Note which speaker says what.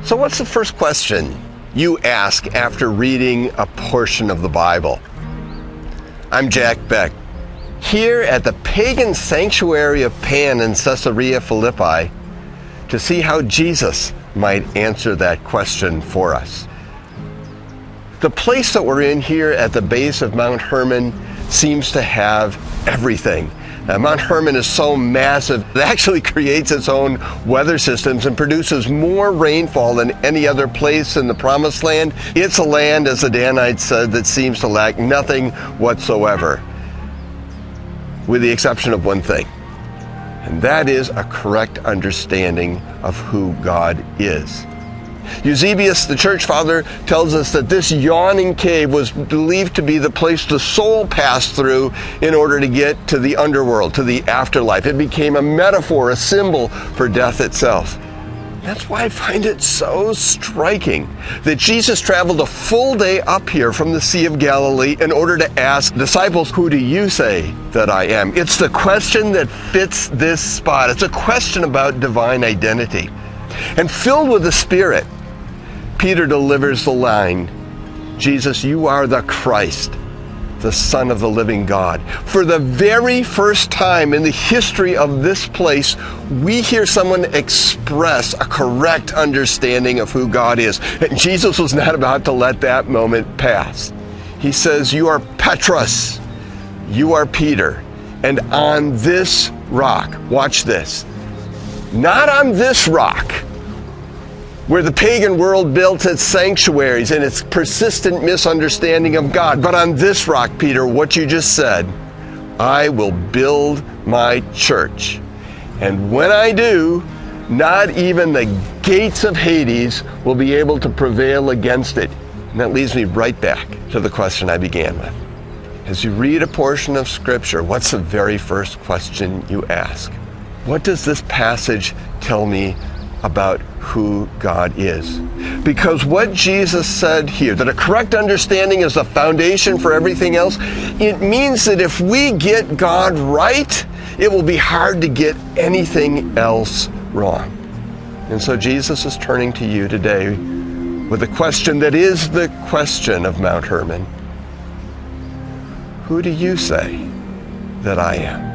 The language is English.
Speaker 1: So what's the first question you ask after reading a portion of the Bible? I'm Jack Beck, here at the pagan sanctuary of Pan in Caesarea Philippi to see how Jesus might answer that question for us. The place that we're in here at the base of Mount Hermon seems to have everything. Mount Hermon is so massive, it actually creates its own weather systems and produces more rainfall than any other place in the Promised Land. It's a land, as the Danites said, that seems to lack nothing whatsoever, with the exception of one thing, and that is a correct understanding of who God is. Eusebius, the church father, tells us that this yawning cave was believed to be the place the soul passed through in order to get to the underworld, to the afterlife. It became a metaphor, a symbol for death itself. That's why I find it so striking that Jesus traveled a full day up here from the Sea of Galilee in order to ask disciples, "Who do you say that I am?" It's the question that fits this spot. It's a question about divine identity. And filled with the Spirit, Peter delivers the line, "Jesus, you are the Christ, the Son of the living God." For the very first time in the history of this place, we hear someone express a correct understanding of who God is. And Jesus was not about to let that moment pass. He says, "You are Petros, you are Peter, and on this rock," watch this, not on this rock, where the pagan world built its sanctuaries and its persistent misunderstanding of God. But on this rock, Peter, what you just said, "I will build my church. And when I do, not even the gates of Hades will be able to prevail against it." And that leads me right back to the question I began with. As you read a portion of Scripture, what's the very first question you ask? What does this passage tell me about who God is? Because what Jesus said here, that a correct understanding is the foundation for everything else, it means that if we get God right, it will be hard to get anything else wrong. And so Jesus is turning to you today with a question that is the question of Mount Hermon. Who do you say that I am?